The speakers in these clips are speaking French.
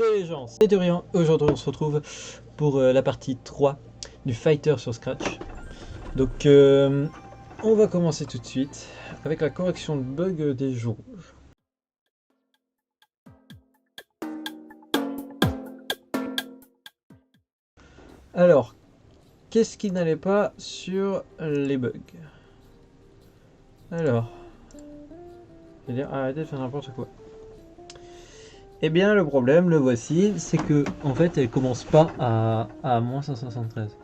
Salut les gens, c'est Dorian. Aujourd'hui on se retrouve pour la partie 3 du Fighter sur Scratch. Donc on va commencer tout de suite avec la correction de bug des jauges. Alors, qu'est-ce qui n'allait pas sur les bugs? Alors, je vais dire arrêtez de faire n'importe quoi. Eh bien le problème, le voici, c'est que en fait elle commence pas à moins 573.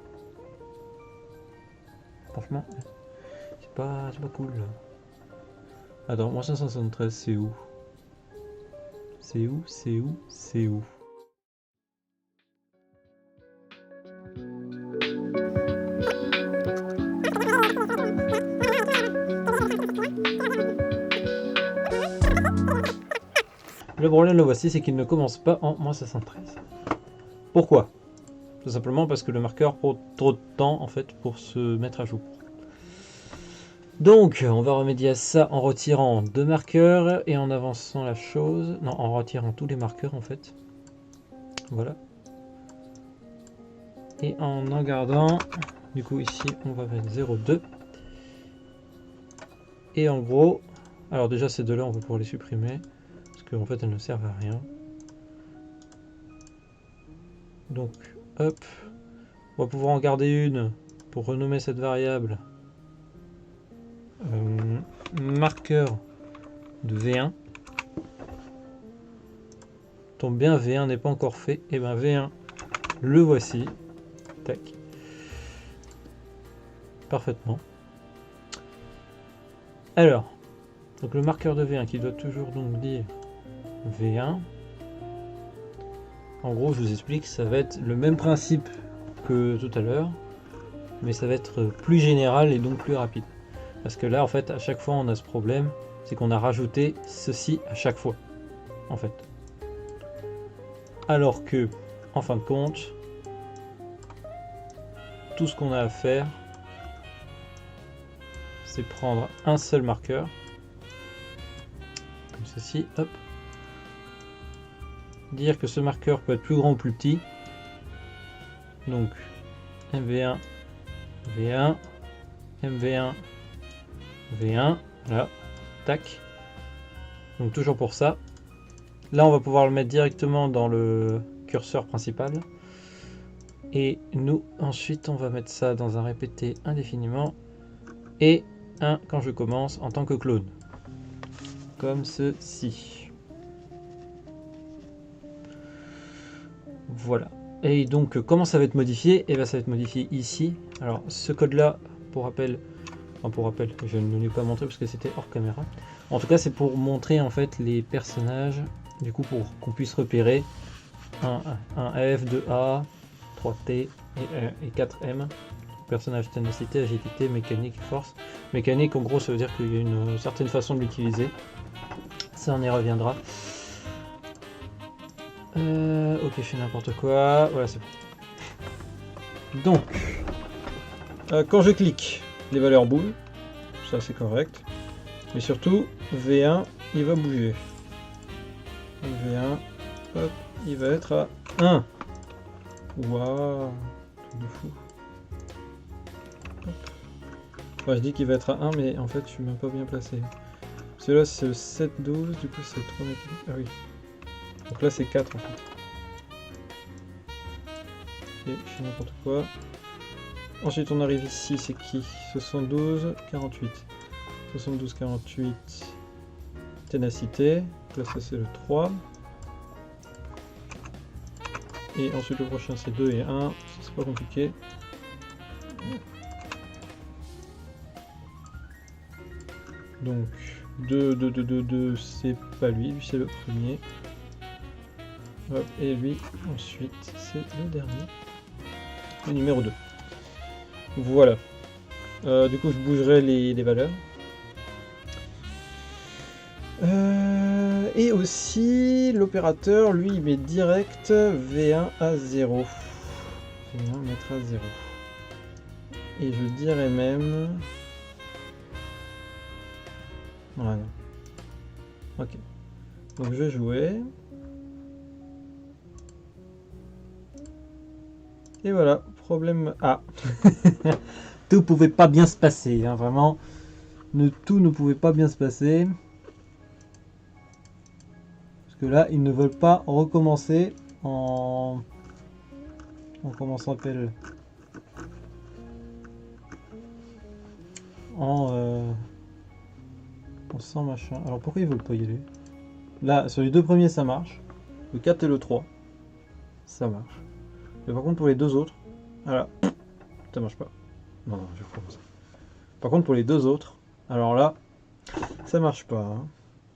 Franchement, c'est pas cool là. Attends, moins 573 c'est où? C'est où? C'est où? C'est où? Le problème, le voici, c'est qu'il ne commence pas en moins 513. Pourquoi? Tout simplement parce que le marqueur prend trop de temps en fait pour se mettre à jour. Donc, on va remédier à ça en retirant 2 marqueurs et en avançant la chose. Non, en retirant tous les marqueurs en fait. Voilà. Et en gardant, du coup ici, on va mettre 0,2. Et en gros, alors déjà ces deux-là, on va pouvoir les supprimer parce qu'en fait, elles ne servent à rien. Donc, hop, on va pouvoir en garder une pour renommer cette variable marqueur de V1. Tombe bien, V1 n'est pas encore fait. Et bien V1, le voici. Tac. Parfaitement. Alors, donc le marqueur de V1 qui doit toujours donc dire V1. En gros, je vous explique, ça va être le même principe que tout à l'heure, mais ça va être plus général et donc plus rapide. Parce que là, en fait, à chaque fois, on a ce problème, c'est qu'on a rajouté ceci à chaque fois, en fait. Alors que, en fin de compte, tout ce qu'on a à faire, c'est prendre un seul marqueur, comme ceci, hop. Dire que ce marqueur peut être plus grand ou plus petit. Donc, MV1, V1, MV1, V1, voilà, tac. Donc toujours pour ça. Là, on va pouvoir le mettre directement dans le curseur principal. Et nous, ensuite, on va mettre ça dans un répété indéfiniment. Et un quand je commence en tant que clone. Comme ceci. Voilà. Et donc, comment ça va être modifié? Et bien, ça va être modifié ici. Alors, ce code-là, pour rappel, je ne l'ai pas montré parce que c'était hors caméra. En tout cas, c'est pour montrer en fait les personnages, du coup, pour qu'on puisse repérer un F, 2A, 3T et 4M. Personnage, ténacité, agilité, mécanique, force. Mécanique, en gros, ça veut dire qu'il y a une certaine façon de l'utiliser. Ça, on y reviendra. Ok, je fais n'importe quoi. Voilà, c'est bon. Donc, quand je clique, les valeurs bougent. Ça, c'est correct. Mais surtout, V1, il va bouger. V1, hop, il va être à 1. Waouh, truc de fou. Enfin, je dis qu'il va être à 1, mais en fait, je suis même pas bien placé. Parce que là, c'est 7, 12, du coup, c'est 3 mécaniques. Ah oui. Donc là, c'est 4 en fait. Et je fais n'importe quoi. Ensuite, on arrive ici, c'est qui? 72, 48. 72, 48. Ténacité. Là, ça, c'est le 3. Et ensuite, le prochain, c'est 2 et 1. C'est pas compliqué. Donc, 2, 2, 2, 2, 2, c'est pas lui c'est le premier. Hop, et lui, ensuite, c'est le dernier. Le numéro 2. Voilà. Du coup, je bougerai les valeurs. Et aussi, l'opérateur, lui, il met direct V1 à 0. V1 mettre à 0. Et je dirais même... Voilà. Ok. Donc je vais jouer. Et voilà, problème A. Tout pouvait pas bien se passer, hein, vraiment. Tout ne pouvait pas bien se passer. Parce que là, ils ne veulent pas recommencer en comment ça s'appelle, en sans machin. Alors pourquoi ils veulent pas y aller? Là, sur les deux premiers, ça marche. Le 4 et le 3, ça marche. Mais par contre, pour les deux autres, voilà, ça marche pas. Non, non, je vais comme ça. Par contre, pour les deux autres, alors là, ça marche pas. Hein.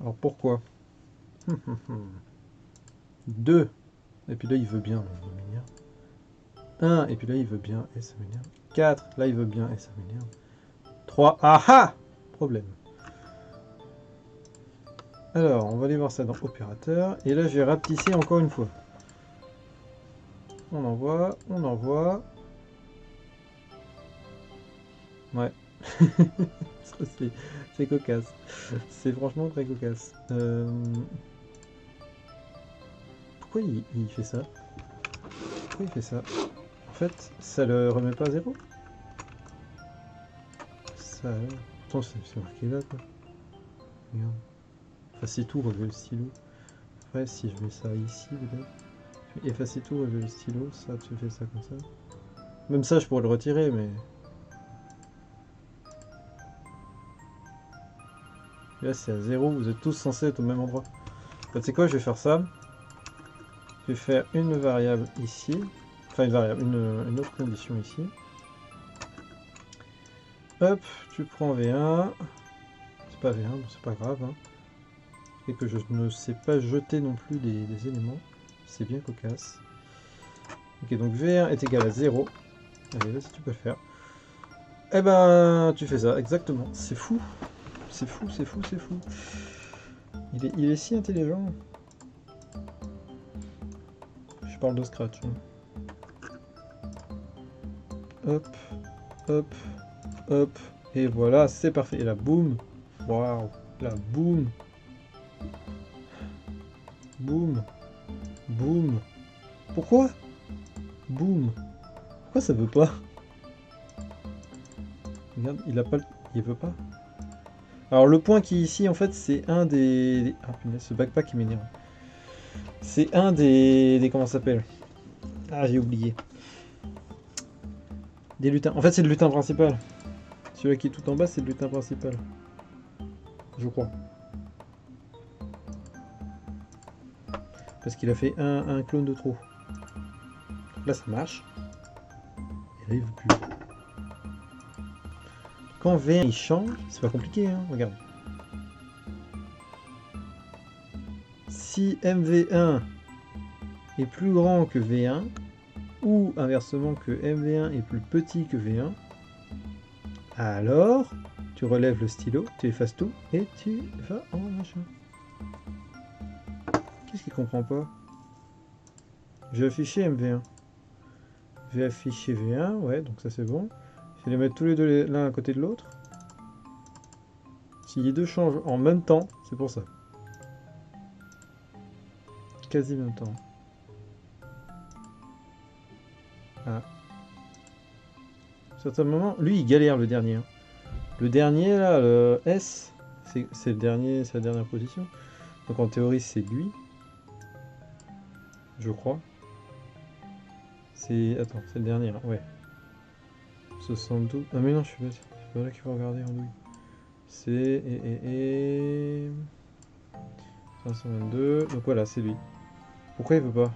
Alors pourquoi? 2. Et puis là, il veut bien, il m'énerve. 1, et puis là, il veut bien, et ça m'énerve. 4, là, il veut bien, et ça m'énerve. 3, ah ah! Problème. Alors, on va aller voir ça dans opérateur. Et là, je vais rapetisser encore une fois. On envoie, on envoie. Ouais. C'est cocasse. C'est franchement très cocasse. Pourquoi il fait ça? Pourquoi il fait ça? En fait, ça le remet pas à zéro? Ça... Attends, c'est marqué là, quoi. Regarde. Effacer tout, relever le stylo. Après, si je mets ça ici, peut-être. Effacer tout, relever le stylo. Ça, tu fais ça comme ça. Même ça, je pourrais le retirer, mais... Et là, c'est à 0. Vous êtes tous censés être au même endroit. En fait, c'est quoi? Je vais faire ça. Je vais faire une variable ici. Enfin, une variable, une autre condition ici. Hop, tu prends V1. C'est pas V1, bon, c'est pas grave. Hein. Et que je ne sais pas jeter non plus des éléments. C'est bien cocasse. Ok, donc V1 est égal à 0. Allez, vas-y, tu peux le faire. Eh ben, tu fais ça, exactement. C'est fou. C'est fou, c'est fou, c'est fou. Il est si intelligent. Je parle de Scratch. Hein. Hop, hop, hop. Et voilà, c'est parfait. Et là, boum. Waouh. Là, boum. Boum. Boum. Pourquoi? Boum. Pourquoi ça veut pas? Regarde, il a pas, il veut pas. Alors le point qui est ici, en fait, c'est un des... Ah punaise, ce backpack il m'énerve. C'est un des... Comment ça s'appelle? Ah, j'ai oublié. Des lutins. En fait, c'est le lutin principal. Celui-là qui est tout en bas, c'est le lutin principal. Je crois. Parce qu'il a fait un clone de trop. Là, ça marche. Et là, il veut plus. Quand V1 il change, c'est pas compliqué, hein, regarde. Si MV1 est plus grand que V1, ou inversement que MV1 est plus petit que V1, alors tu relèves le stylo, tu effaces tout et tu vas en machin. Qu'est-ce qu'il comprend pas? Je vais afficher MV1. Je vais afficher V1, ouais, donc ça c'est bon. Je vais les mettre tous les deux l'un à côté de l'autre. Si les deux changent en même temps, c'est pour ça. Quasi même temps. Ah. À certains moments, lui il galère le dernier. Hein. Le dernier là, le S, c'est le dernier, c'est la dernière position. Donc en théorie c'est lui. Je crois. C'est. Attends, c'est le dernier là, ouais. 72. Ah mais non, je suis pas là qu'il faut regarder en douille. C'est. 522. Donc voilà, c'est lui. Pourquoi il veut pas?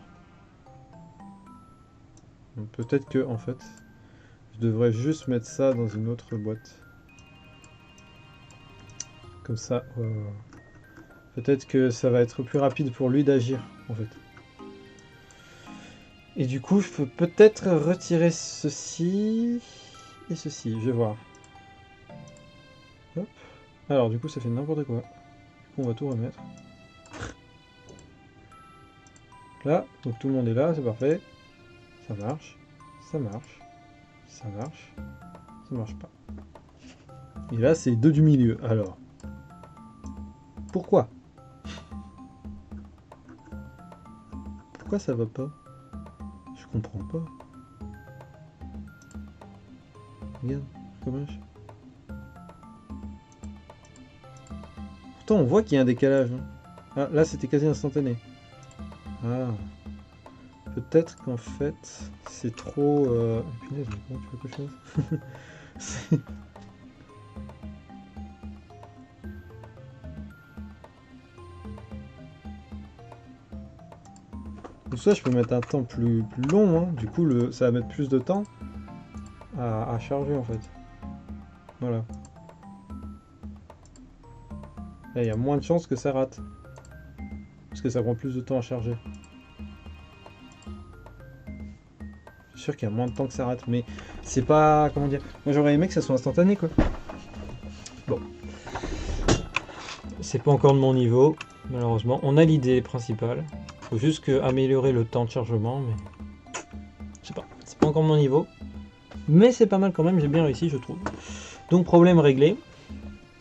Peut-être que en fait, je devrais juste mettre ça dans une autre boîte. Comme ça. Peut-être que ça va être plus rapide pour lui d'agir en fait. Et du coup, je peux peut-être retirer ceci et ceci. Je vais voir. Hop. Alors du coup, ça fait n'importe quoi. Du coup, on va tout remettre. Là, donc tout le monde est là, c'est parfait. Ça marche, ça marche, ça marche, ça marche pas. Et là, c'est deux du milieu. Alors, pourquoi? Pourquoi ça va pas? Je comprends pas. Regarde, dommage. Pourtant, on voit qu'il y a un décalage. Hein. Ah, là, c'était quasi instantané. Ah. Peut-être qu'en fait, c'est trop... Punaise, mais comment tu veux que je fasse? Ou soit je peux mettre un temps plus long, hein. Du coup ça va mettre plus de temps à charger en fait. Voilà. Là il y a moins de chances que ça rate. Parce que ça prend plus de temps à charger. Je suis sûr qu'il y a moins de temps que ça rate, mais c'est pas... Comment dire? Moi j'aurais aimé que ça soit instantané quoi. Bon. C'est pas encore de mon niveau, malheureusement. On a l'idée principale. Faut juste améliorer le temps de chargement, mais... Je sais pas, c'est pas encore mon niveau. Mais c'est pas mal quand même, j'ai bien réussi je trouve. Donc problème réglé.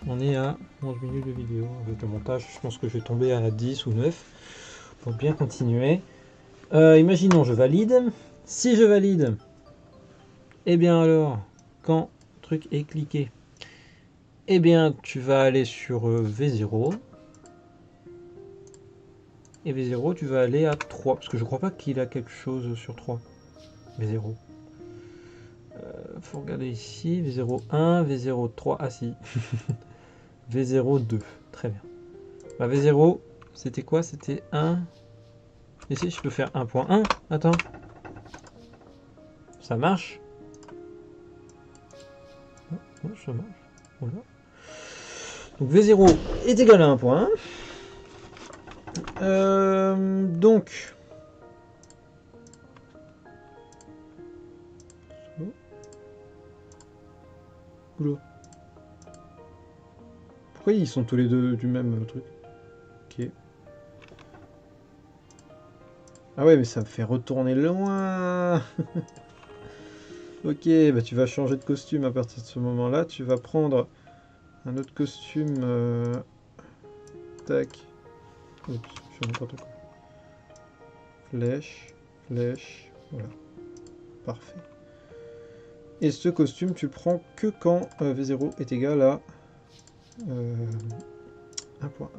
On est à 11 minutes de vidéo. Avec le montage, je pense que je vais tomber à 10 ou 9. Pour bien continuer. Imaginons je valide. Si je valide, eh bien alors, quand le truc est cliqué, eh bien tu vas aller sur V0. Et V0 tu vas aller à 3. Parce que je crois pas qu'il a quelque chose sur 3. V0. Faut regarder ici. V0 1, V0 3. Ah si. V0 2. Très bien. Bah, V0, c'était quoi? C'était 1. Ici, je peux faire 1.1. Attends. Ça marche. Oh, ça marche. Voilà. Donc V0 est égal à 1.1. Donc. Oula. Pourquoi ils sont tous les deux du même truc? Ok. Ah ouais, mais ça me fait retourner loin. Ok, bah tu vas changer de costume à partir de ce moment-là. Tu vas prendre un autre costume. Tac. Oups, je fais n'importe quoi. Flèche, flèche, voilà. Parfait. Et ce costume, tu le prends que quand V0 est égal à 1.1.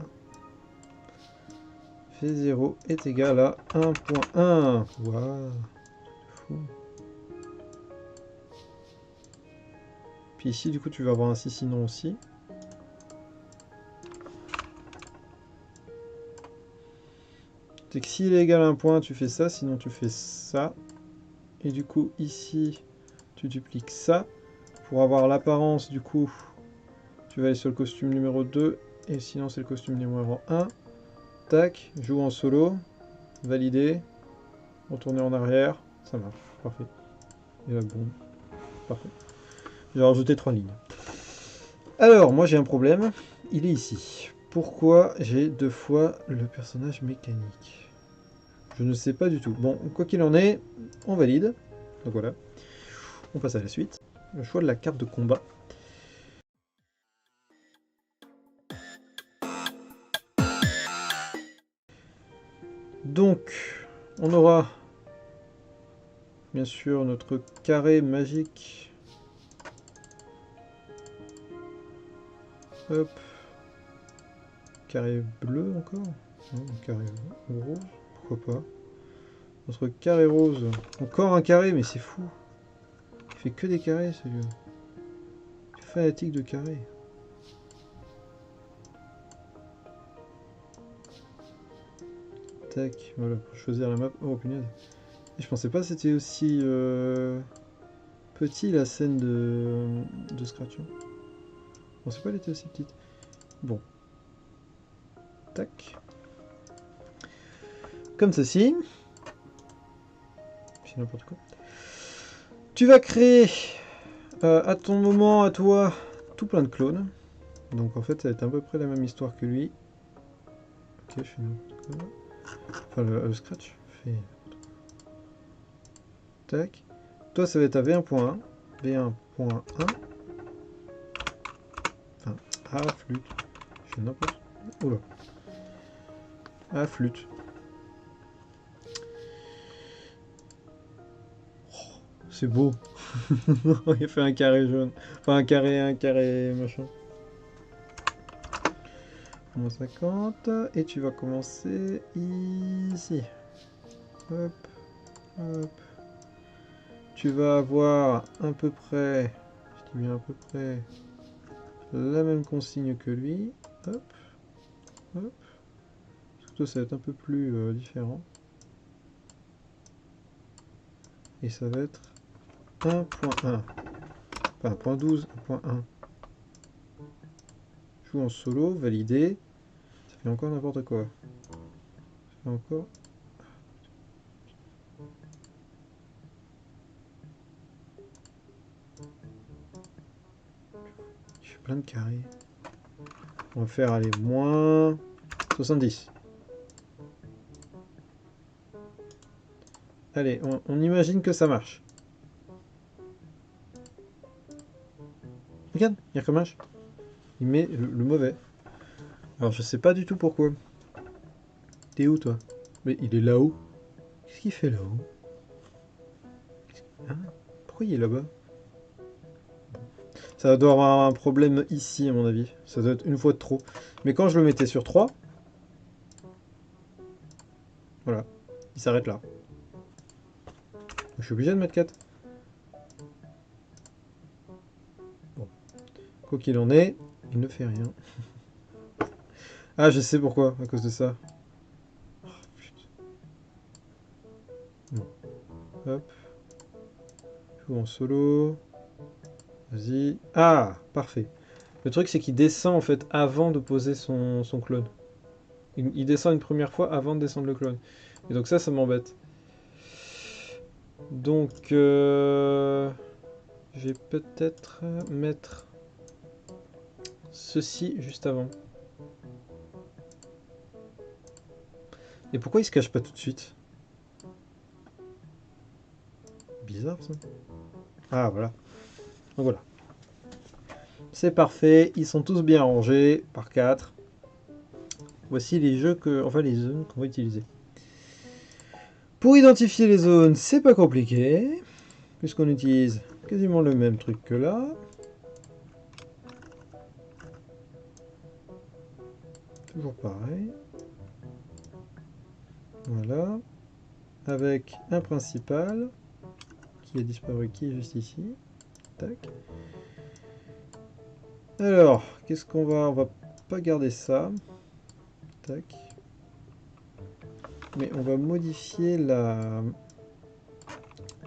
V0 est égal à 1.1. Waouh. Fou. Puis ici, du coup, tu vas avoir un si sinon aussi. C'est que s'il est égal à 1 point, tu fais ça, sinon tu fais ça. Et du coup, ici, tu dupliques ça. Pour avoir l'apparence, du coup, tu vas aller sur le costume numéro 2. Et sinon, c'est le costume numéro 1. Tac, joue en solo. Valider. Retourner en arrière. Ça marche. Parfait. Et là, boum. Parfait. J'ai rajouté 3 lignes. Alors, moi j'ai un problème. Il est ici. Pourquoi j'ai 2 fois le personnage mécanique? Je ne sais pas du tout. Bon, quoi qu'il en est, on valide. Donc voilà. On passe à la suite. Le choix de la carte de combat. Donc, on aura bien sûr notre carré magique. Hop. Carré bleu encore? Non, carré rose, pourquoi pas. Notre carré rose. Encore un carré, mais c'est fou. Il fait que des carrés, celui-là. Fanatique de carré. Tac, voilà, pour choisir la map. Oh punaise. Et je pensais pas que c'était aussi petit la scène de Scratch. Je pensais pas qu'elle était aussi petite. Bon. Tac. Comme ceci. C'est n'importe quoi. Tu vas créer à ton moment, à toi, tout plein de clones. Donc en fait, ça va être à peu près la même histoire que lui. Ok, je fais n'importe quoi. Enfin, le Scratch. Fait... Tac. Toi, ça va être à V1.1. V1.1. Enfin, à flûte. Je fais n'importe quoi. Oula. À flûte. Oh, c'est beau. Il a fait un carré jaune. Enfin, un carré machin. Moins 50. Et tu vas commencer ici. Hop, hop. Tu vas avoir à peu près, je dis bien à peu près, la même consigne que lui. Hop, hop. Surtout, ça va être un peu plus différent. Et ça va être 1.1. Enfin, 1.12, 1.1. Joue en solo, validé. Ça fait encore n'importe quoi. Ça fait encore. Je fais plein de carrés. On va faire, aller moins 70. Allez, on imagine que ça marche. Regarde, il recommence. Il met le mauvais. Alors je sais pas du tout pourquoi. T'es où toi? Mais il est là-haut. Qu'est-ce qu'il fait là-haut? Hein? Pourquoi il est là-bas? Ça doit avoir un problème ici à mon avis. Ça doit être une fois de trop. Mais quand je le mettais sur 3, voilà, il s'arrête là. Je suis obligé de mettre 4. Bon. Quoi qu'il en est, il ne fait rien. Ah, je sais pourquoi, à cause de ça. Oh, putain. Bon. Hop. Joue en solo. Vas-y. Ah, parfait. Le truc, c'est qu'il descend en fait avant de poser son clone. Il descend une première fois avant de descendre le clone. Et donc ça m'embête. Donc, je vais peut-être mettre ceci juste avant. Et pourquoi il se cache pas tout de suite? Bizarre ça. Ah voilà. Donc voilà. C'est parfait, ils sont tous bien rangés par 4. Voici les jeux enfin les zones qu'on va utiliser. Pour identifier les zones, c'est pas compliqué, puisqu'on utilise quasiment le même truc que là. Toujours pareil. Voilà. Avec un principal qui a disparu, qui est juste ici. Tac. Alors, qu'est-ce qu'on va... On va pas garder ça. Tac. Mais on va modifier la...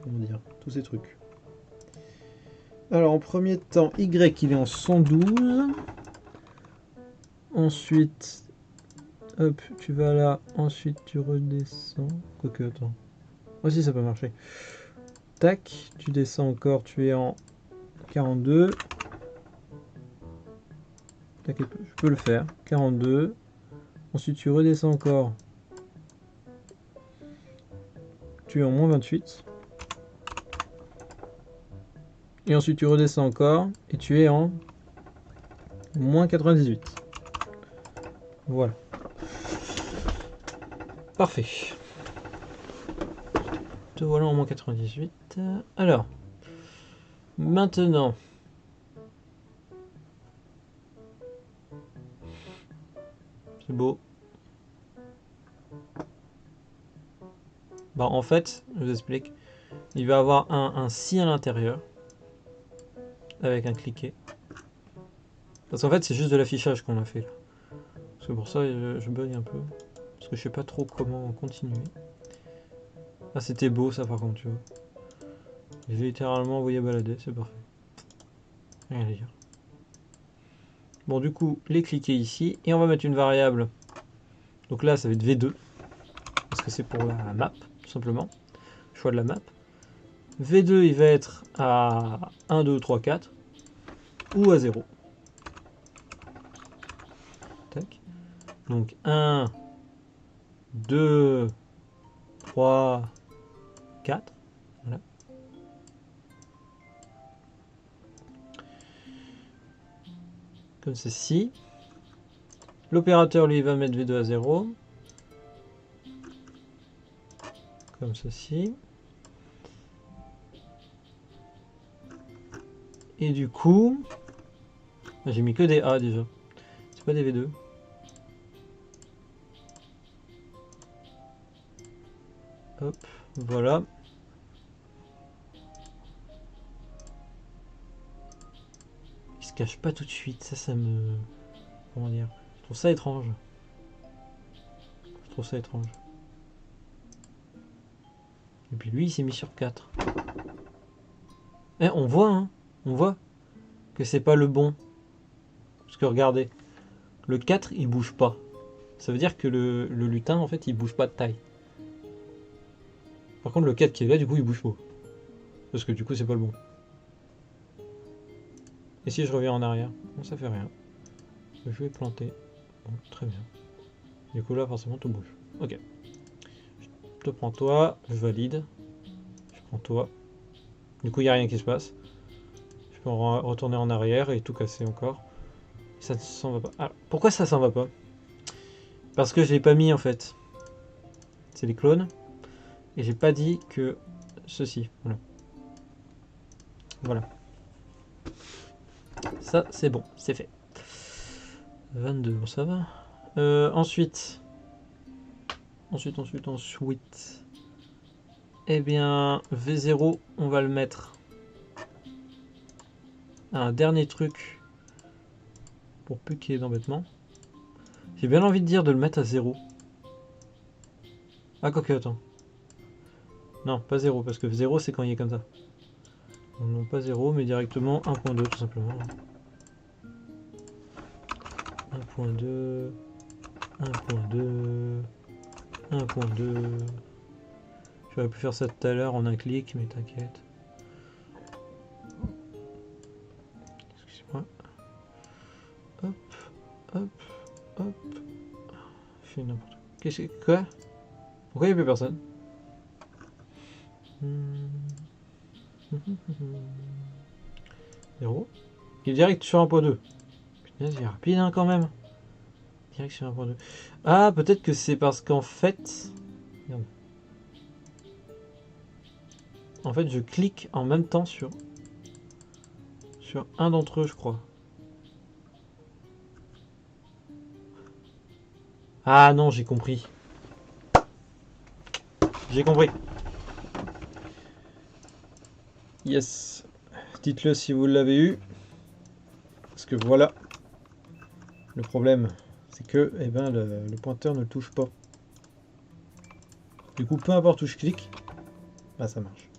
Comment dire? Tous ces trucs. Alors, en premier temps, Y, il est en 112. Ensuite, hop, tu vas là. Ensuite, tu redescends. Quoique, attends. Oh si, ça peut marcher. Tac, tu descends encore, tu es en 42. T'inquiète pas, je peux le faire. 42. Ensuite, tu redescends encore. Tu es en moins 28. Et ensuite, tu redescends encore. Et tu es en moins 98. Voilà. Parfait. Te voilà en moins 98. Alors. Maintenant. C'est beau. Bah en fait, je vous explique. Il va avoir un si à l'intérieur. Avec un cliquet. Parce qu'en fait, c'est juste de l'affichage qu'on a fait là. C'est pour ça que je bug un peu. Parce que je sais pas trop comment continuer. Ah, c'était beau ça par contre, tu vois. J'ai littéralement envoyé balader, c'est parfait. Rien à dire. Bon, du coup, les cliquer ici. Et on va mettre une variable. Donc là, ça va être V2. Parce que c'est pour la map, tout simplement. Choix de la map. V2, il va être à 1, 2, 3, 4. Ou à 0. Tac. Donc 1, 2, 3, 4. Voilà. Comme ceci. L'opérateur, lui, va mettre V2 à 0. Comme ceci. Et du coup, j'ai mis que des A déjà. C'est pas des V2. Hop, voilà. Il se cache pas tout de suite, ça me... Comment dire? Je trouve ça étrange. Je trouve ça étrange. Et puis lui, il s'est mis sur 4. Eh, on voit, hein? On voit que c'est pas le bon. Parce que regardez, le 4, il bouge pas. Ça veut dire que le lutin, en fait, il bouge pas de taille. Par contre, le 4 qui est là, du coup, il bouge pas. Parce que du coup, c'est pas le bon. Et si je reviens en arrière? Bon, ça fait rien. Je vais planter. Bon, très bien. Du coup, là, forcément, tout bouge. Ok. Je te prends toi, je valide. Je prends toi. Du coup, il n'y a rien qui se passe. Je peux retourner en arrière et tout casser encore. Ça ne s'en va pas. Ah, pourquoi ça s'en va pas? Parce que je l'ai pas mis en fait. C'est les clones. Et j'ai pas dit que ceci. Voilà. Voilà. Ça, c'est bon. C'est fait. 22, bon, ça va. Ensuite. Ensuite. Eh bien, V0, on va le mettre. Un dernier truc. Pour plus qu'il y ait d'embêtement. J'ai bien envie de dire de le mettre à 0. Ah, quoique, attends. Non, pas 0, parce que 0, c'est quand il est comme ça. Non, pas 0, mais directement 1.2, tout simplement. 1.2... 1.2... 1.2... J'aurais pu faire ça tout à l'heure en un clic, mais t'inquiète. Excuse-moi. Hop, hop, hop. Je fais n'importe quoi. Qu'est-ce que... Quoi? Pourquoi il n'y a plus personne? Zéro. Il est direct sur 1.2. Putain, c'est rapide hein, quand même. Direct sur 1.2. Ah, peut-être que c'est parce qu'en fait... Merde. En fait, je clique en même temps sur un d'entre eux, je crois. Ah non, j'ai compris. J'ai compris. Yes. Dites-le si vous l'avez eu. Parce que voilà. Le problème, c'est que eh ben, le pointeur ne touche pas. Du coup, peu importe où je clique, bah ça marche.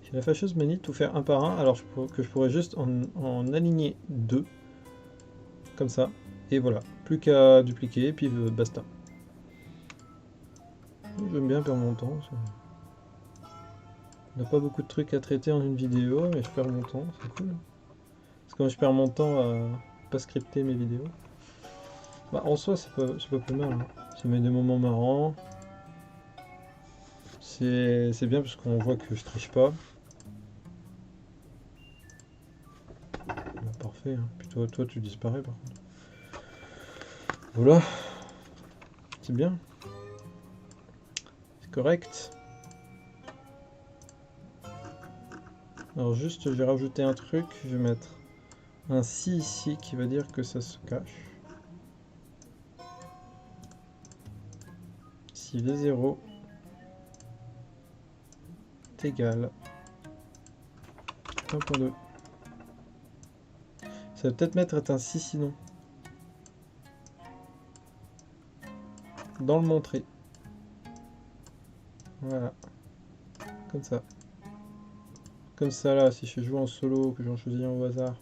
J'ai la fâcheuse manie de tout faire un par un, alors que je pourrais juste en aligner 2. Comme ça. Et voilà. Plus qu'à dupliquer, et puis basta. J'aime bien perdre mon temps. On n'a pas beaucoup de trucs à traiter en une vidéo, mais je perds mon temps, c'est cool. Parce que moi je perds mon temps à pas scripter mes vidéos. Bah en soi c'est pas plus mal. Hein. Ça met des moments marrants. C'est bien parce qu'on voit que je triche pas. Bah, parfait. Hein. Puis toi tu disparais par contre. Voilà. C'est bien. C'est correct. Alors juste, je vais rajouter un truc. Je vais mettre un si ici qui va dire que ça se cache. Si V0 est égal 1.2. Ça va peut-être mettre un si sinon. Dans le montrer. Voilà. Comme ça. Comme ça là, si je joue en solo, que j'en choisis un au hasard.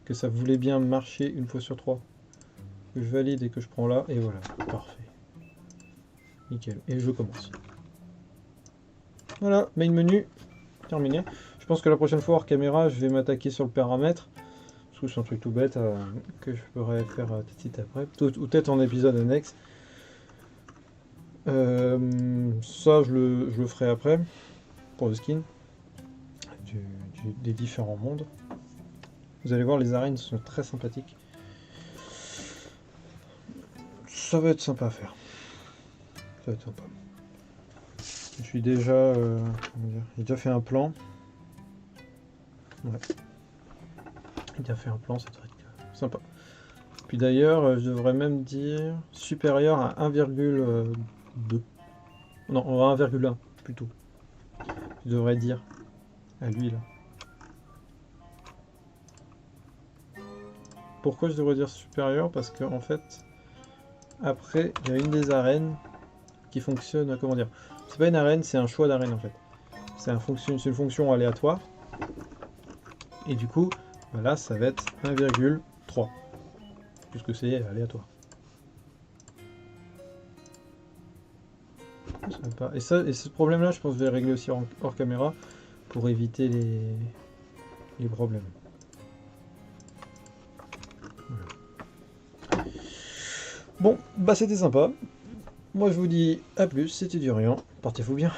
Que ça voulait bien marcher une fois sur 3. Que je valide et que je prends là, et voilà. Parfait. Nickel. Et je commence. Voilà, main menu. Terminé. Je pense que la prochaine fois hors caméra, je vais m'attaquer sur le paramètre. Parce que c'est un truc tout bête que je pourrais faire tout de suite après. Ou peut-être en épisode annexe. Ça, je le ferai après. Pour le skin. Des différents mondes. Vous allez voir, les arènes sont très sympathiques. Ça va être sympa à faire. va être sympa. Je suis déjà... comment dire, j'ai déjà fait un plan. Ouais. J'ai déjà fait un plan, ça devrait être sympa. Puis d'ailleurs, je devrais même dire supérieur à 1,2. Non, à 1,1 plutôt. Je devrais dire à lui là. Pourquoi je devrais dire supérieur? Parce que en fait, après, il y a une des arènes qui fonctionne, comment dire, c'est pas une arène, c'est un choix d'arène en fait. C'est une fonction aléatoire. Et du coup, là, ça va être 1,3. Puisque c'est aléatoire. Et ce problème-là, je pense que je vais le régler aussi hors caméra pour éviter les problèmes. Voilà. Bon, bah c'était sympa. Moi je vous dis à plus, c'était du rien. Portez-vous bien.